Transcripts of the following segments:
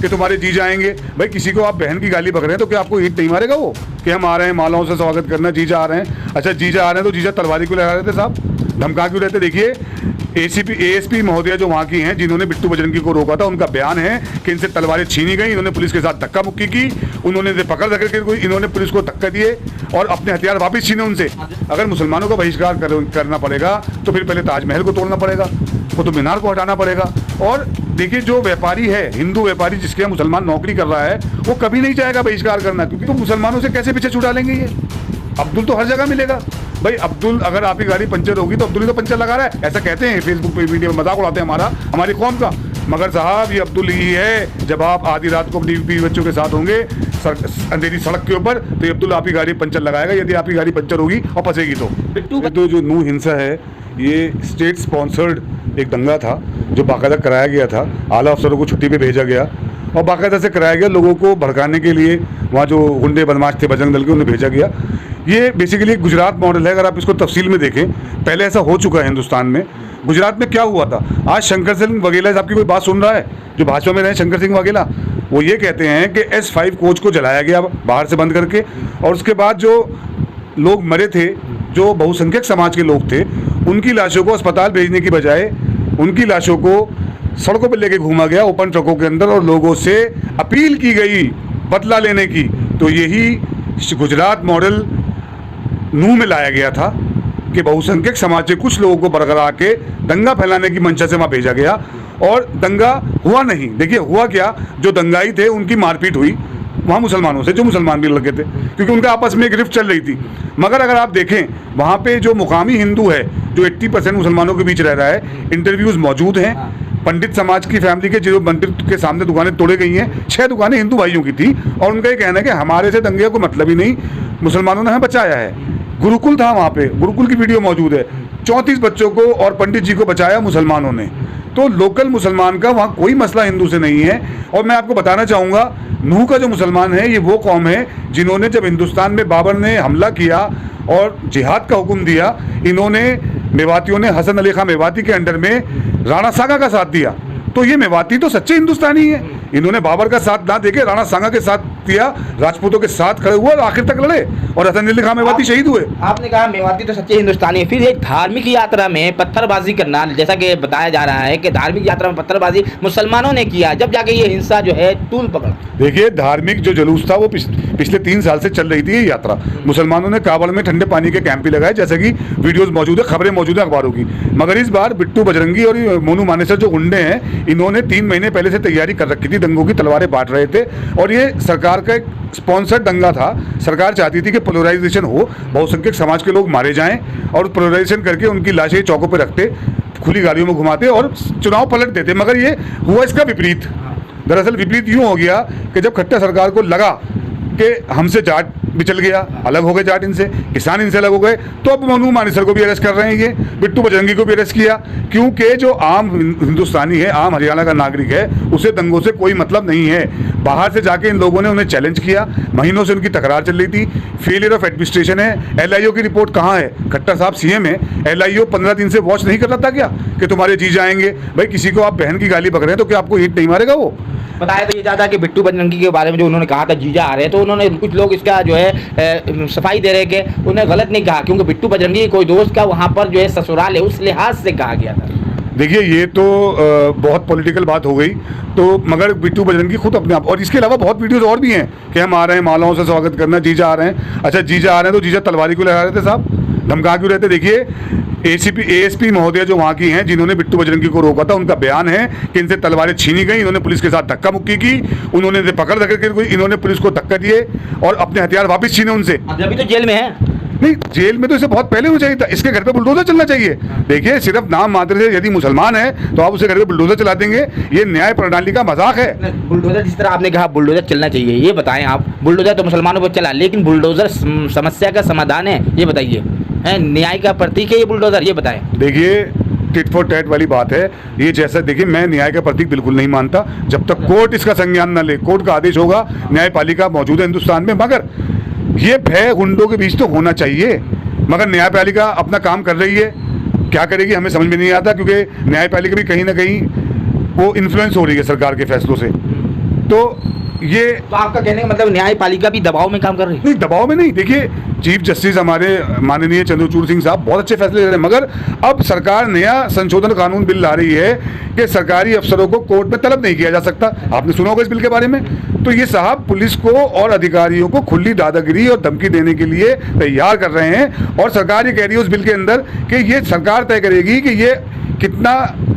कि तुम्हारे जी जाएंगे। भाई किसी को आप बहन की गाली बक रहे हैं तो क्या आपको ईंट नहीं मारेगा वो कि हम आ रहे हैं मालाओं से स्वागत करना, जीजा आ रहे हैं। अच्छा जीजा आ रहे हैं तो जीजा तलवारी को लगा रहे थे साहब, धमका क्यों रहते? देखिए एएसपी महोदया जो वहाँ की हैं जिन्होंने बिट्टू बजरंगी को रोका था, उनका बयान है कि इनसे तलवारें छीनी गई, इन्होंने पुलिस के साथ धक्का मुक्की की, उन्होंने इसे पकड़ करके इन्होंने पुलिस को धक्का दिए और अपने हथियार वापस छीने उनसे। अगर मुसलमानों का बहिष्कार करना पड़ेगा तो फिर पहले ताजमहल को तोड़ना पड़ेगा, कुतुब मीनार को हटाना पड़ेगा। और देखिए जो व्यापारी है, हिंदू व्यापारी जिसके यहाँ मुसलमान नौकरी कर रहा है, वो कभी नहीं चाहेगा बहिष्कार करना, क्योंकि तो मुसलमानों से कैसे पीछे छुड़ा लेंगे ये। अब्दुल तो हर जगह मिलेगा भाई। अब्दुल अगर आपकी गाड़ी पंचर होगी तो अब्दुल ही तो पंचर लगा रहा है, ऐसा कहते हैं फेसबुक पे वीडियो में मजाक उड़ाते हैं हमारी कौम का। मगर साहब ये अब्दुल ही है, जब आप आधी रात को अपनी बीवी बच्चों के साथ होंगे अंधेरी सड़क के ऊपर तो ये अब्दुल आपकी गाड़ी पंचर लगाएगा, यदि आपकी गाड़ी पंचर होगी और फंसेगी तो। जो नू हिंसा है ये स्टेट स्पॉन्सर्ड एक दंगा था जो बाकायदा कराया गया था, आला अफसरों को छुट्टी पे भेजा गया और बाकायदा से कराया गया, लोगों को भड़काने के लिए वहाँ जो गुंडे बदमाश थे बजरंग दल के उन्हें भेजा गया। ये बेसिकली एक गुजरात मॉडल है, अगर आप इसको तफसील में देखें, पहले ऐसा हो चुका है हिंदुस्तान में। गुजरात में क्या हुआ था, आज शंकर सिंह वगेला साहब की कोई बात सुन रहा है जो भाजपा में रहे शंकर सिंह वगेला, वो ये कहते हैं कि S5 कोच को जलाया गया बाहर से बंद करके, और उसके बाद जो लोग मरे थे जो बहुसंख्यक समाज के लोग थे उनकी लाशों को अस्पताल भेजने की बजाय उनकी लाशों को सड़कों पर लेके घूमा गया ओपन ट्रकों के अंदर और लोगों से अपील की गई बदला लेने की। तो यही गुजरात मॉडल नू में लाया गया था कि बहुसंख्यक समाज के कुछ लोगों को बरकरार के दंगा फैलाने की मंशा से वहाँ भेजा गया और दंगा हुआ नहीं। देखिए हुआ क्या, जो दंगाई थे उनकी मारपीट हुई वहाँ मुसलमानों से, जो मुसलमान भी लगे थे, क्योंकि उनका आपस में एक रिफ्ट चल रही थी। मगर अगर आप देखें वहाँ पे जो मुकामी हिंदू है जो 80% मुसलमानों के बीच रह रहा है, इंटरव्यूज़ मौजूद हैं। पंडित समाज की फैमिली के जो मंदिर के सामने दुकानें तोड़े गई हैं, 6 दुकानें हिंदू भाइयों की थी और उनका ये कहना है कि हमारे से दंगे को मतलब ही नहीं, मुसलमानों ने हमें बचाया है। गुरुकुल था वहाँ पे, गुरुकुल की वीडियो मौजूद है, 34 बच्चों को और पंडित जी को बचाया मुसलमानों ने। तो लोकल मुसलमान का वहाँ कोई मसला हिंदू से नहीं है। और मैं आपको बताना चाहूँगा नूह का जो मुसलमान है ये वो कौम है जिन्होंने जब हिंदुस्तान में बाबर ने हमला किया और जिहाद का हुक्म दिया, इन्होंने मेवातियों ने हसन अली खां मेवाती के अंडर में राणा सांगा का साथ दिया। तो ये मेवाती तो सच्चे हिंदुस्तानी है, इन्होंने बाबर का साथ ना देके राणा सांगा के साथ दिया, राजपूतों के साथ खड़े हुए और आखिर तक लड़े और हसन अली खां मेवाती शहीद हुए। आपने कहा मेवाती तो सच्चे हिंदुस्तानी है, फिर एक धार्मिक यात्रा में पत्थरबाजी करना, जैसा कि बताया जा रहा है कि धार्मिक यात्रा में पत्थरबाजी मुसलमानों ने किया, जब जाके ये हिंसा जो है तूल पकड़ा। देखिए धार्मिक जो जुलूस था वो पिछले 3 साल से चल रही थी ये यात्रा। मुसलमानों ने काबुल में ठंडे पानी के कैंप भी लगाए, जैसे कि वीडियोस मौजूद है, खबरें मौजूद है अखबारों की। मगर इस बार बिट्टू बजरंगी और मोनू मानेसर जो गुंडे हैं, इन्होंने 3 महीने पहले से तैयारी कर रखी थी, दंगों की तलवारें बांट रहे थे और ये सरकार का एक स्पॉन्सर्ड दंगा था। सरकार चाहती थी कि पोलराइजेशन हो, बहुसंख्यक समाज के लोग मारे जाएं और पोलराइजेशन करके उनकी लाशें चौकों पर रखते, खुली गाड़ियों में घुमाते और चुनाव पलट देते। मगर ये हुआ इसका विपरीत। दरअसल विपरीत यूँ हो गया कि जब खट्टर सरकार को लगा कि हमसे जाट बिचल गया, अलग हो गए जाट इनसे, किसान इनसे अलग हो गए, तो अब मोनू मानेसर को भी अरेस्ट कर रहे हैं, ये बिट्टू बजरंगी को भी अरेस्ट किया, क्योंकि जो आम हिंदुस्तानी है, आम हरियाणा का नागरिक है, उसे दंगों से कोई मतलब नहीं है। बाहर से जाके इन लोगों ने उन्हें चैलेंज किया, महीनों से उनकी तकरार चल रही थी, फेलियर ऑफ एडमिनिस्ट्रेशन है। LIO की रिपोर्ट कहाँ है? खट्टर साहब CM है, LIO 15 दिन से वॉच नहीं कर रहा था क्या कि तुम्हारे जी जाएंगे? भाई किसी को आप बहन की गाली बक रहे हैं तो क्या आपको ईंट नहीं मारेगा वो? बताया तो ये जाता कि बिट्टू बजरंगी के बारे में जो उन्होंने कहा था जीजा आ रहे हैं, तो उन्होंने कुछ लोग इसका जो है सफाई दे रहे कि उन्हें गलत नहीं कहा, क्योंकि बिट्टू बजरंगी कोई दोस्त का वहाँ पर जो है ससुराल है, उस लिहाज से कहा गया था। देखिए ये तो बहुत पॉलिटिकल बात हो गई, तो मगर बिट्टू बजरंगी खुद अपने आप, और इसके अलावा बहुत वीडियोस और भी हैं कि हम आ रहे हैं मालाओं से स्वागत करना, जीजा आ रहे हैं। अच्छा जीजा आ रहे हैं तो जीजा तलवारी को लगा रहे थे साहब, धमका क्यों रहते? देखिए ASP महोदया जो वहाँ की हैं जिन्होंने बिट्टू बजरंगी को रोका था, उनका बयान है कि इनसे तलवारें छीनी गई, इन्होंने पुलिस के साथ धक्का मुक्की की, उन्होंने इसे पकड़ करके इन्होंने पुलिस को धक्का दिए और अपने हथियार वापस छीने उनसे। अभी तो जेल में है। नहीं, जेल में तो इसे बहुत पहले होना चाहिए था, इसके घर पे बुलडोजर चलना चाहिए। देखिए सिर्फ नाम मात्र से यदि मुसलमान है तो आप उसे घर पे बुलडोजर चला देंगे, ये न्याय प्रणाली का मजाक है। बुलडोजर जिस तरह आपने कहा बुलडोजर चलना चाहिए, ये बताएं आप, बुलडोजर तो मुसलमानों पर चला, लेकिन बुलडोजर समस्या का समाधान है, ये बताइए, है न्याय का प्रतीक है ये बुलडोजर, ये बताएं। देखिए टिट फॉर टैट वाली बात है ये, जैसा देखिए मैं न्याय का प्रतीक बिल्कुल नहीं मानता जब तक कोर्ट इसका संज्ञान न ले। कोर्ट का आदेश होगा, न्यायपालिका मौजूद है हिंदुस्तान में, मगर ये भय गुंडों के बीच तो होना चाहिए। मगर न्यायपालिका अपना काम कर रही है, क्या करेगी हमें समझ में नहीं आता, क्योंकि न्यायपालिका भी कहीं ना कहीं वो इन्फ्लुएंस हो रही है सरकार के फैसलों से। तो ये तो आपका कहने का मतलब न्यायपालिका भी दबाव में काम कर रही है? नहीं, दबाव में नहीं। देखिए, चीफ जस्टिस हमारे माननीय चंद्रचूड़ सिंह साहब बहुत अच्छे फैसले ले रहे हैं, मगर अब सरकार नया संशोधन कानून बिल ला रही है कि सरकारी अफसरों को कोर्ट में तलब नहीं किया जा सकता। आपने सुना होगा इस बिल के बारे में। तो ये साहब पुलिस को और अधिकारियों को खुली दादागिरी और धमकी देने के लिए तैयार कर रहे हैं, और सरकार ये कह रही है उस बिल के अंदर कि ये सरकार तय करेगी कि ये कितना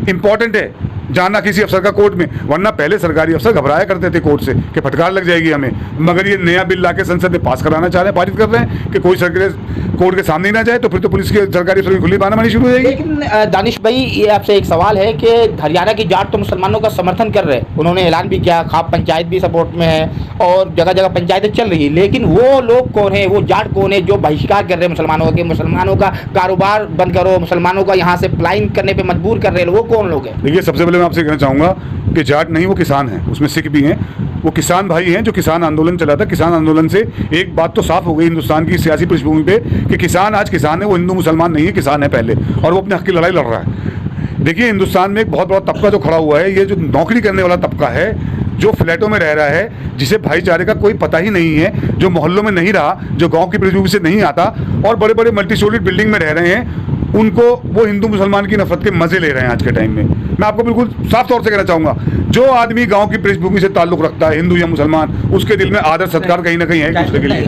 इंपॉर्टेंट है जाना किसी अफसर का कोर्ट में। वरना पहले सरकारी अफसर घबराया करते थे कोर्ट से कि फटकार लग जाएगी हमें, मगर ये नया बिल लाके संसद में पास कराना चाह रहे हैं, पारित कर रहे हैं कि कोई सरकार कोर्ट के सामने ही ना जाए, तो फिर तो पुलिस के सरकारी अफसर की खुली बानामानी शुरू हो जाएगी। लेकिन दानिश भाई, ये आपसे एक सवाल है कि हरियाणा की जाट तो मुसलमानों का समर्थन कर रहे हैं, उन्होंने ऐलान भी किया, खाप पंचायत भी सपोर्ट में है और जगह जगह पंचायतें चल रही है, लेकिन वो लोग कौन है, वो जाट कौन है जो बहिष्कार कर रहे हैं मुसलमानों का कारोबार बंद करो, मुसलमानों का यहाँ से पलायन करने पर मजबूर कर रहे हैं, वो कौन लोग हैं? देखिए, सबसे पहले मैं आपसे कहना चाहूँगा कि जाट नहीं, वो किसान हैं, उसमें सिख भी हैं, वो किसान भाई हैं जो किसान आंदोलन चला था। किसान आंदोलन से एक बात तो साफ हो गई हिंदुस्तान की सियासी पृष्ठभूमि पे कि किसान आज किसान है, वो हिंदू मुसलमान नहीं है, किसान है पहले, और वो अपने हक की लड़ाई लड़ रहा है। देखिए, हिंदुस्तान में एक बहुत बड़ा तबका जो खड़ा हुआ है, ये जो नौकरी करने वाला तबका है, जो फ्लैटों में रह रहा है, जिसे भाईचारे का कोई पता ही नहीं है, जो मोहल्लों में नहीं रहा, जो गाँव की पृष्ठभूमि से नहीं आता और बड़े बड़े मल्टी स्टोरीड बिल्डिंग में रह रहे हैं, उनको वो हिंदू मुसलमान की नफरत के मजे ले रहे हैं आज के टाइम में। मैं आपको बिल्कुल साफ तौर से कहना चाहूँगा, जो आदमी गांव की पृष्ठभूमि से ताल्लुक रखता है, हिंदू या मुसलमान, उसके दिल में आदर सत्कार कहीं ना कहीं है एक दूसरे के लिए।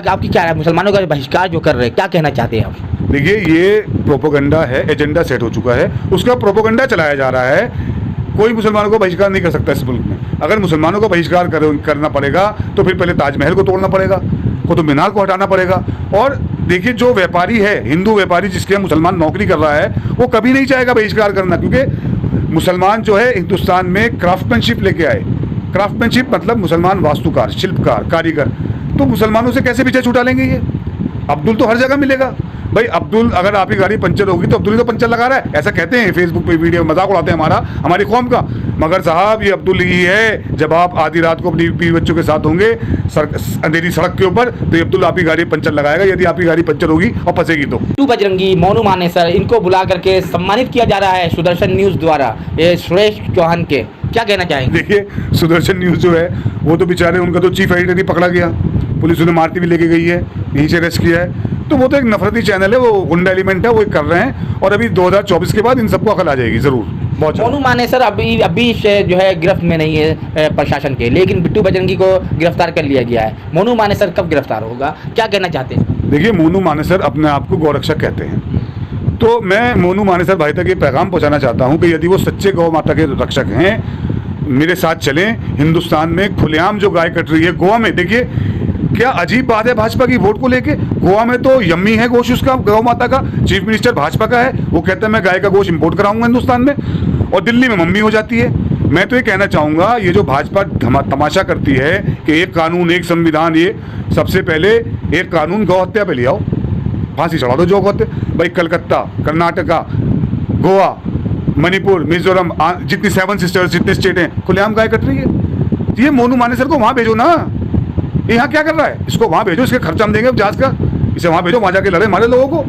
आपकी क्या है, मुसलमानों का बहिष्कार जो कर रहे हैं, क्या कहना चाहते हैं आप? देखिए, ये प्रोपोगंडा है, एजेंडा सेट हो चुका है, उसका प्रोपोगंडा चलाया जा रहा है। कोई मुसलमानों को बहिष्कार नहीं कर सकता इस मुल्क में। अगर मुसलमानों को बहिष्कार करना पड़ेगा तो फिर पहले ताजमहल को तोड़ना पड़ेगा, कुतुब मीनार को हटाना पड़ेगा। और देखिए, जो व्यापारी है, हिंदू व्यापारी जिसके यहाँ मुसलमान नौकरी कर रहा है, वो कभी नहीं चाहेगा बहिष्कार करना, क्योंकि मुसलमान जो है हिंदुस्तान में क्राफ्टमैनशिप लेके आए। क्राफ्टमैनशिप मतलब मुसलमान वास्तुकार, शिल्पकार, कारीगर। तो मुसलमानों से कैसे पीछे छुटा लेंगे ये? अब्दुल तो हर जगह मिलेगा भाई। अब्दुल, अगर आपकी गाड़ी पंचर होगी तो अब्दुल ही तो पंचर लगा रहा है, ऐसा कहते हैं फेसबुक पे, वीडियो मजाक उड़ाते हैं हमारी कौम का। मगर साहब, ये अब्दुल ही है। जब आप आधी रात को अपनी बीवी बच्चों के साथ होंगे अंधेरी सड़क के ऊपर, तो ये अब्दुल आपकी गाड़ी पंचर लगाएगा, यदि आपकी गाड़ी पंचर होगी और फंसेगी तो। बिट्टू बजरंगी, मोनू मानेसर, इनको बुला करके सम्मानित किया जा रहा है सुदर्शन न्यूज द्वारा, ये सुरेश चौहान के, क्या कहना चाहेंगे? देखिए, सुदर्शन न्यूज जो है वो तो बेचारे, उनका तो चीफ एडिटर ही पकड़ा गया, पुलिस उन्हें मारती भी लेके गई है, यहीं से अरेस्ट किया है। तो वो तो एक नफरती चैनल है, वो गुंडा एलिमेंट है, वो कर रहे हैं। और अभी 2024 के बाद इन सबको अकल आ जाएगी जरूर, बहुत। मोनू मानेसर अभी जो है गिरफ्त में नहीं है प्रशासन के, लेकिन बिट्टू बजरंगी को गिरफ्तार कर लिया गया है। मोनू मानेसर कब गिरफ्तार होगा, क्या कहना चाहते हैं? देखिए, मोनू मानेसर अपने आप को गौरक्षक कहते हैं, तो मैं मोनू मानेसर भाई तक ये पैगाम पहुंचाना चाहता हूं कि यदि वो सच्चे गौ माता के रक्षक हैं, मेरे साथ चलें। हिंदुस्तान में खुलेआम जो गाय कट रही है गोवा में, देखिए क्या अजीब बात है भाजपा की वोट को लेके। गोवा में तो यम्मी है गोश्त उसका, गौ माता का। चीफ मिनिस्टर भाजपा का है, वो कहता है मैं गाय का गोश्त इंपोर्ट कराऊंगा हिंदुस्तान में, और दिल्ली में मम्मी हो जाती है। मैं तो ये कहना चाहूँगा, ये जो भाजपा तमाशा करती है कि एक कानून एक संविधान, ये सबसे पहले एक कानून गौ हत्या पे ले आओ, फांसी चढ़ा दो जो गौ हत्या। भाई कलकत्ता, कर्नाटका, गोवा, मणिपुर, मिजोरम, जितनी 7 सिस्टर्स, जितने स्टेट हैं, खुलेआम गाय कट रही है। ये मोनू मानेसर को वहाँ भेजो ना, यहाँ क्या कर रहा है, इसको वहाँ भेजो, इसके खर्चा हम देंगे जहाज का, इसे वहाँ भेजो, वहाँ जाके लड़े मारे लोगों को।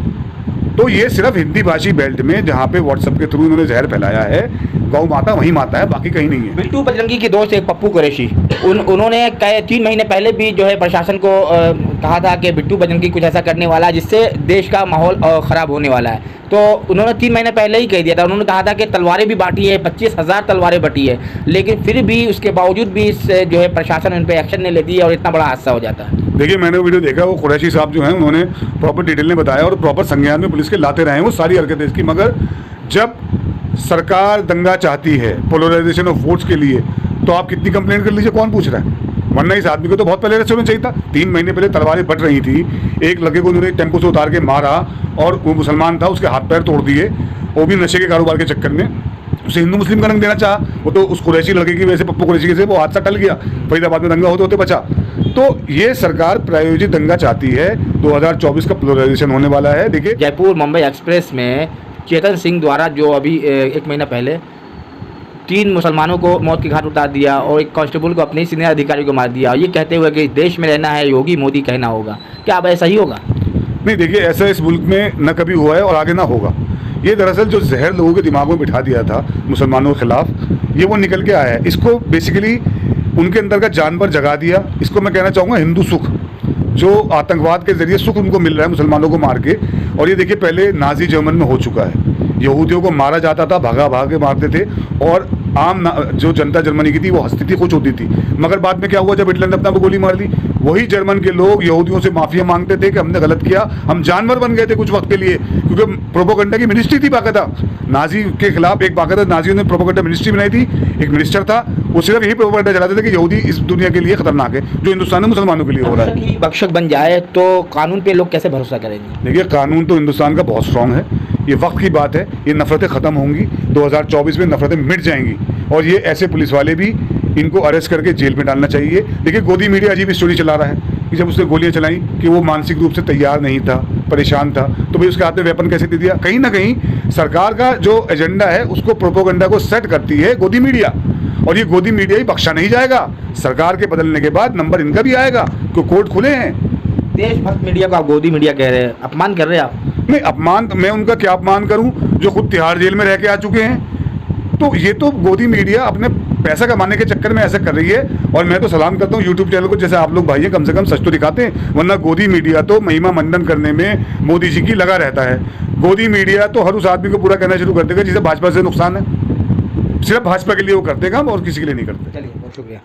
तो ये सिर्फ हिंदी भाषी बेल्ट में जहाँ पे व्हाट्सएप के थ्रू इन्होंने जहर फैलाया है, गौ माता वही माता है, बाकी कहीं नहीं है। बिट्टू बजरंगी के दोस्त एक पप्पू कुरैशी, उन्होंने 3 महीने पहले भी जो है प्रशासन को कहा था कि बिट्टू बजरंगी कुछ ऐसा करने वाला है जिससे देश का माहौल खराब होने वाला है। तो उन्होंने 3 महीने पहले ही कह दिया था, उन्होंने कहा था कि तलवारें भी बांटी है, 25,000 तलवारें बटी है, लेकिन फिर भी उसके बावजूद भी जो है प्रशासन उन पर एक्शन नहीं लेती है और इतना बड़ा हादसा हो जाता है। देखिए, मैंने वो वीडियो देखा, वो कुरैशी साहब जो हैं उन्होंने प्रॉपर डिटेल में बताया और प्रॉपर संज्ञान में पुलिस के लाते रहे हैं वो सारी हरकतें इसकी। मगर जब सरकार दंगा चाहती है पोलराइजेशन ऑफ वोट्स के लिए, तो आप कितनी कंप्लेंट कर लीजिए, कौन पूछ रहा है? वरना इस आदमी को तो बहुत पहले अरेस्ट होना चाहिए था। 3 महीने पहले तलवारें बट रही थी, एक लड़के को उन्होंने टेम्पो से उतार के मारा और वो मुसलमान था, उसके हाथ पैर तोड़ दिए, वो भी नशे के कारोबार के चक्कर में। उसे हिंदू मुस्लिम का रंग देना चाहा, वो तो उस कुरैशी लड़के की वजह से, पप्पू कुरैशी से वो हादसा टल गया, फरीदाबाद में दंगा होते होते बचा। तो ये सरकार प्रायोजित दंगा चाहती है। 2024 का पोलराइजेशन होने वाला है। देखिए, जयपुर मुंबई एक्सप्रेस में चेतन सिंह द्वारा जो अभी 1 महीना पहले 3 मुसलमानों को मौत के घाट उतार दिया और एक कांस्टेबल को अपने सीनियर अधिकारी को मार दिया, ये कहते हुए कि देश में रहना है योगी मोदी कहना होगा, क्या अब ऐसा ही होगा? नहीं, देखिए, ऐसा इस मुल्क में न कभी हुआ है और आगे ना होगा। ये दरअसल जो जहर लोगों के दिमागों में बिठा दिया था मुसलमानों के खिलाफ, ये वो निकल के आया है। इसको बेसिकली उनके अंदर का जानवर जगा दिया। इसको मैं कहना चाहूँगा हिंदू सुख, जो आतंकवाद के जरिए सुख उनको मिल रहा है मुसलमानों को मार के। और ये देखिए पहले नाजी जर्मन में हो चुका है, यहूदियों को मारा जाता था, भाग के मारते थे, और जो जनता जर्मनी की थी वो हंसती थी, खुश होती थी। मगर बाद में क्या हुआ, जब हिटलर ने अपना गोली मार दी, वही जर्मन के लोग यहूदियों से माफिया मांगते थे कि हमने गलत किया, हम जानवर बन गए थे कुछ वक्त के लिए, क्योंकि प्रोपोगंडा की मिनिस्ट्री थी बाकायदा नाजी के खिलाफ। एक बाकायदा नाजियों ने प्रोपोगंडा मिनिस्ट्री बनाई थी, एक मिनिस्टर था, वो सिर्फ यही प्रोपोगंडा चलाते थे कि यहूदी इस दुनिया के लिए खतरनाक है, जो हिंदुस्तान में मुसलमानों के लिए हो रहा है। भक्षक बन जाए तो कानून पे लोग कैसे भरोसा करेंगे? देखिए कानून तो हिंदुस्तान का बहुत स्ट्रांग है, ये वक्त की बात है, ये नफरतें ख़त्म होंगी, 2024 में नफरतें मिट जाएंगी। और ये ऐसे पुलिस वाले भी, इनको अरेस्ट करके जेल में डालना चाहिए। देखिए गोदी मीडिया अजीब स्टोरी चला रहा है कि जब उसने गोलियां चलाई कि वो मानसिक रूप से तैयार नहीं था, परेशान था, तो भाई उसके हाथ में वेपन कैसे दे दिया? कहीं ना कहीं सरकार का जो एजेंडा है उसको, प्रोपोगंडा को सेट करती है गोदी मीडिया, और ये गोदी मीडिया ही बख्शा नहीं जाएगा। सरकार के बदलने के बाद नंबर इनका भी आएगा, क्योंकि कोर्ट खुले हैं। देशभक्त मीडिया को आप गोदी मीडिया कह रहे हैं, अपमान कर रहे हैं आप? नहीं, अपमान मैं उनका क्या अपमान करूं जो खुद तिहाड़ जेल में रह के आ चुके हैं। तो ये तो गोदी मीडिया अपने पैसा कमाने के चक्कर में ऐसा कर रही है। और मैं तो सलाम करता हूँ यूट्यूब चैनल को, जैसे आप लोग भाई हैं, कम से कम सच तो दिखाते हैं, वरना गोदी मीडिया तो महिमा मंडन करने में मोदी जी की लगा रहता है। गोदी मीडिया तो हर उस आदमी को पूरा कहना शुरू कर देगा जिसे भाजपा से नुकसान है, सिर्फ भाजपा के लिए वो करते काम और किसी के लिए नहीं करते। चलिए, बहुत शुक्रिया।